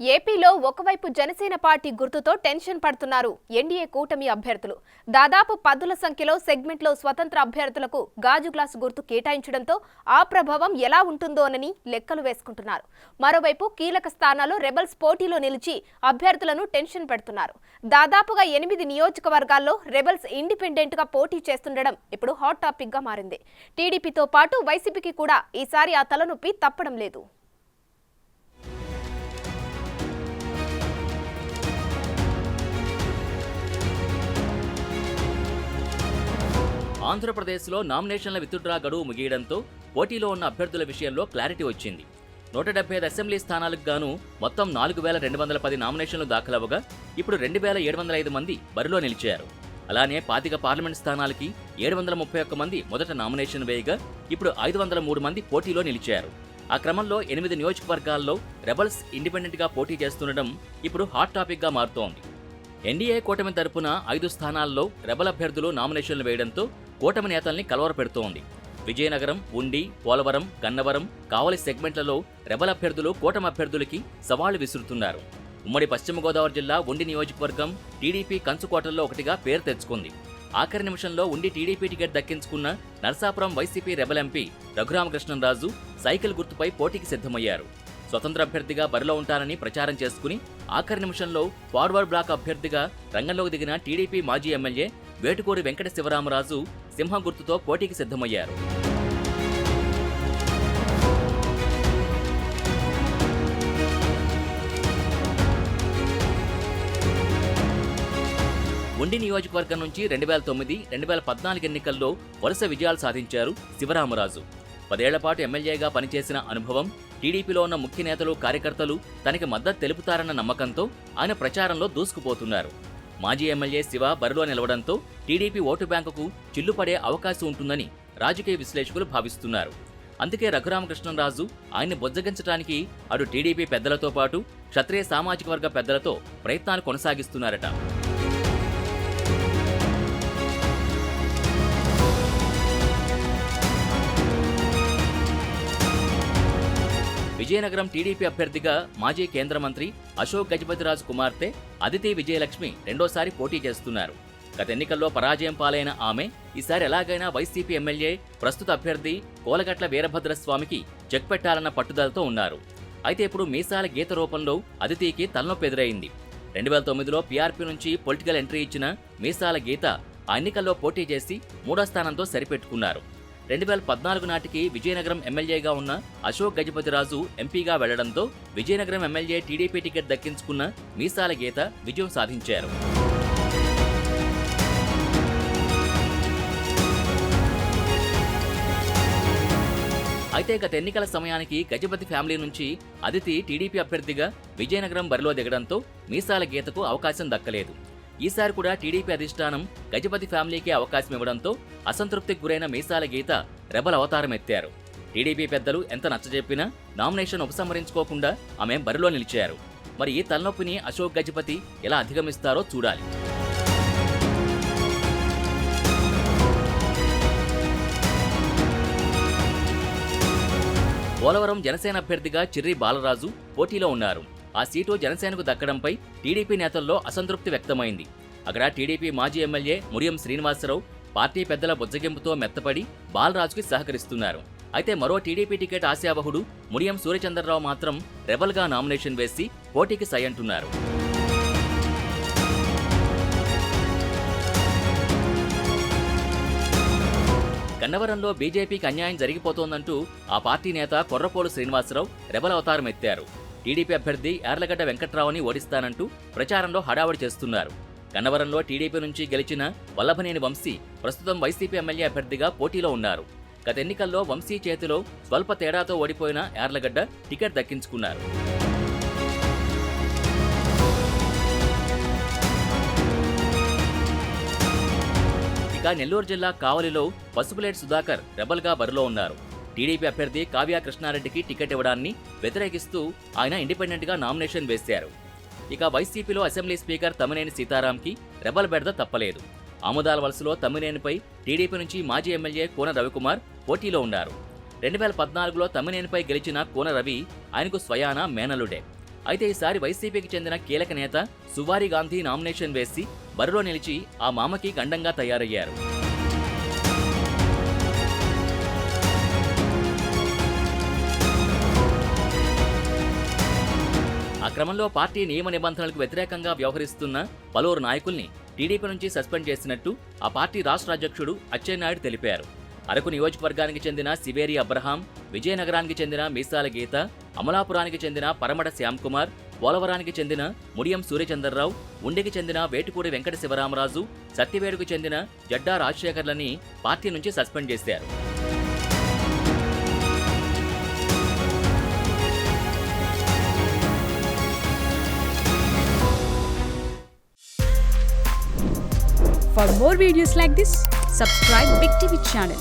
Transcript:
ఏపీలో ఒకవైపు జనసేన పార్టీ గుర్తుతో టెన్షన్ పడుతున్నారు ఎన్డీఏ కూటమి అభ్యర్థులు. దాదాపు 10ల సంఖ్యలో సెగ్మెంట్లో స్వతంత్ర అభ్యర్థులకు గాజు గ్లాసు గుర్తు కేటాయించడంతో ఆ ప్రభావం ఎలా ఉంటుందోనని లెక్కలు వేసుకుంటున్నారు. మరోవైపు కీలక స్థానాల్లో రెబల్స్ పోటీలో నిలిచి అభ్యర్థులను టెన్షన్ పెడుతున్నారు. దాదాపుగా 8 నియోజకవర్గాల్లో రెబల్స్ ఇండిపెండెంట్ గా పోటీ చేస్తుండడం ఇప్పుడు హాట్ టాపిక్ గా మారింది. టీడీపీతో పాటు వైసీపీకి కూడా ఈసారి ఆ తలనొప్పి తప్పడం లేదు. ఆంధ్రప్రదేశ్లో నామినేషన్ల విత్డ్రా గడువు ముగియడంతో పోటీలో ఉన్న అభ్యర్థుల విషయంలో క్లారిటీ వచ్చింది. 175 అసెంబ్లీ స్థానాలకు గాను మొత్తం 4210 నామినేషన్లు దాఖలవగా ఇప్పుడు 2705 మంది బరిలో నిలిచారు. అలానే 25 పార్లమెంట్ స్థానాలకి 731 మంది మొదట నామినేషన్ వేయగా ఇప్పుడు 503 మంది పోటీలో నిలిచారు. ఆ క్రమంలో 8 నియోజకవర్గాల్లో రెబల్స్ ఇండిపెండెంట్గా పోటీ చేస్తుండడం ఇప్పుడు హాట్ టాపిక్గా మారుతోంది. ఎన్డీఏ కూటమి తరపున 5 స్థానాల్లో రెబల్ అభ్యర్థులు నామినేషన్లు వేయడంతో కూటమి నేతల్ని కలవరపెడుతోంది. విజయనగరం, ఉండి, పోలవరం, గన్నవరం, కావలి సెగ్మెంట్లలో రెబల్ అభ్యర్థులు కూటమి అభ్యర్థులకి సవాళ్లు విసురుతున్నారు. ఉమ్మడి పశ్చిమ గోదావరి జిల్లా ఉండి నియోజకవర్గం టీడీపీ కంచుకోటల్లో ఒకటిగా పేరు తెచ్చుకుంది. ఆఖరి నిమిషంలో ఉండి టీడీపీ టికెట్ దక్కించుకున్న Narasapuram YCP rebel MP Raghuramakrishnaraju cycle గుర్తుపై పోటీకి సిద్ధమయ్యారు. స్వతంత్ర అభ్యర్థిగా బరిలో ఉంటానని ప్రచారం చేసుకుని ఆఖరి నిమిషంలో ఫార్వర్డ్ బ్లాక్ అభ్యర్థిగా రంగంలోకి దిగిన టీడీపీ మాజీ ఎమ్మెల్యే వేటుకూరి వెంకట శివరామరాజు సింహం గుర్తుతో పోటీకి సిద్ధమయ్యారు. ఉండి నియోజకవర్గం నుంచి 2009, 2014 ఎన్నికల్లో వరుస విజయాలు సాధించారు శివరామరాజు. 10 ఏళ్ల పాటు ఎమ్మెల్యేగా పనిచేసిన అనుభవం, టీడీపీలో ఉన్న ముఖ్య నేతలు, కార్యకర్తలు తనకి మద్దతు తెలుపుతారన్న నమ్మకంతో ఆయన ప్రచారంలో దూసుకుపోతున్నారు. మాజీ ఎమ్మెల్యే శివ బరిలో నిలవడంతో టీడీపీ ఓటు బ్యాంకుకు చిల్లుపడే అవకాశం ఉంటుందని రాజకీయ విశ్లేషకులు భావిస్తున్నారు. అందుకే రఘురామకృష్ణరాజు ఆయన్ని బొజ్జగించడానికి అటు టీడీపీ పెద్దలతో పాటు క్షత్రియ సామాజిక వర్గ పెద్దలతో ప్రయత్నాలు కొనసాగిస్తున్నారట. విజయనగరం టీడీపీ అభ్యర్థిగా మాజీ కేంద్ర మంత్రి అశోక్ గజపతిరాజు కుమార్తె అదితి విజయలక్ష్మి రెండోసారి పోటీ చేస్తున్నారు. గత ఎన్నికల్లో పరాజయం పాలైన ఆమె ఈసారి ఎలాగైనా వైసీపీ ఎమ్మెల్యే ప్రస్తుత అభ్యర్థి కోలగట్ల వీరభద్రస్వామికి చెక్ పెట్టాలన్న పట్టుదలతో ఉన్నారు. అయితే ఇప్పుడు మీసాల గీత రూపంలో అదితికి తలనొప్పి ఎదురైంది. 2009లో పీఆర్పీ నుంచి పొలిటికల్ ఎంట్రీ ఇచ్చిన మీసాల గీత ఆ ఎన్నికల్లో పోటీ చేసి 3వ స్థానంతో సరిపెట్టుకున్నారు. 2014 నాటికి విజయనగరం ఎమ్మెల్యేగా ఉన్న అశోక్ గజపతిరాజు ఎంపీగా వెళ్లడంతో విజయనగరం ఎమ్మెల్యే టీడీపీ టికెట్ దక్కించుకున్న మీసాల గీత విజయం సాధించారు. అయితే గత ఎన్నికల సమయానికి గజపతి ఫ్యామిలీ నుంచి అదితి టీడీపీ అభ్యర్థిగా విజయనగరం బరిలో దిగడంతో మీసాల గీతకు అవకాశం దక్కలేదు. ఈసారి కూడా టీడీపీ అధిష్టానం గజపతి ఫ్యామిలీకే అవకాశం ఇవ్వడంతో అసంతృప్తికి గురైన మీసాల గీత రెబల్ అవతారం ఎత్తారు. టీడీపీ పెద్దలు ఎంత నచ్చజెప్పినా నామినేషన్ ఉపసంహరించుకోకుండా ఆమె బరిలో నిలిచారు. మరి ఈ తలనొప్పిని అశోక్ గజపతి ఎలా అధిగమిస్తారో చూడాలి. పోలవరం జనసేన అభ్యర్థిగా చిర్రి బాలరాజు పోటీలో ఉన్నారు. ఆ సీటు జనసేనకు దక్కడంపై టీడీపీ నేతల్లో అసంతృప్తి వ్యక్తమైంది. అక్కడ టీడీపీ మాజీ ఎమ్మెల్యే మురియం శ్రీనివాసరావు పార్టీ పెద్దల బుజ్జగింపుతో మెత్తపడి బాలరాజుకి సహకరిస్తున్నారు. అయితే మరో టీడీపీ టికెట్ ఆశావహుడు మురియం సూర్యచంద్రరావు మాత్రం రెబల్గా నామినేషన్ వేసి పోటీకి సై అంటున్నారు. గన్నవరంలో బీజేపీకి అన్యాయం జరిగిపోతోందంటూ ఆ పార్టీ నేత కొర్రపోలు శ్రీనివాసరావు రెబల్ అవతారం ఎత్తారు. టీడీపీ అభ్యర్థి యార్లగడ్డ వెంకట్రావుని ఓడిస్తానంటూ ప్రచారంలో హడావడి చేస్తున్నారు. గన్నవరంలో టీడీపీ నుంచి గెలిచిన వల్లభనేని వంశీ ప్రస్తుతం వైసీపీ ఎమ్మెల్యే అభ్యర్థిగా పోటీలో ఉన్నారు. గత ఎన్నికల్లో వంశీ చేతిలో స్వల్ప తేడాతో ఓడిపోయిన యార్లగడ్డ టికెట్ దక్కించుకున్నారు. ఇక నెల్లూరు జిల్లా కావలిలో పసుపులేటి సుధాకర్ రెబల్గా బరిలో ఉన్నారు. టీడీపీ అభ్యర్థి కావ్య కృష్ణారెడ్డికి టికెట్ ఇవ్వడాన్ని వ్యతిరేకిస్తూ ఆయన ఇండిపెండెంట్గా నామినేషన్ వేశారు. ఇక వైసీపీలో అసెంబ్లీ స్పీకర్ తమ్మినేని సీతారాంకి రెబల్ బెడద తప్పలేదు. ఆముదాల వలసలో తమ్మినేనిపై టీడీపీ నుంచి మాజీ ఎమ్మెల్యే కోన రవికుమార్ పోటీలో ఉన్నారు. 2014లో తమ్మినేనిపై గెలిచిన కోన రవి ఆయనకు స్వయానా మేనలుడే. అయితే ఈసారి వైసీపీకి చెందిన కీలక నేత సువారి గాంధీ నామినేషన్ వేసి బరిలో నిలిచి ఆ మామకి గండంగా తయారయ్యారు. ఆ క్రమంలో పార్టీ నియమ నిబంధనలకు వ్యతిరేకంగా వ్యవహరిస్తున్న పలువురు నాయకుల్ని టీడీపీ నుంచి సస్పెండ్ చేసినట్టు ఆ పార్టీ రాష్ట్ర అధ్యక్షుడు అచ్చెన్నాయుడు తెలిపారు. అరకు నియోజకవర్గానికి చెందిన సివేరి అబ్రహాం, విజయనగరానికి చెందిన మీసాల గీత, అమలాపురానికి చెందిన పరమడ శ్యాంకుమార్, పోలవరానికి చెందిన ముడియం సూర్యచంద్రరావు, ఉండికి చెందిన వేటుకూడి వెంకట శివరామరాజు, సత్యవేడుకు చెందిన జడ్డా రాజశేఖర్లని పార్టీ నుంచి సస్పెండ్ చేశారు. For more videos like this, subscribe Big TV channel.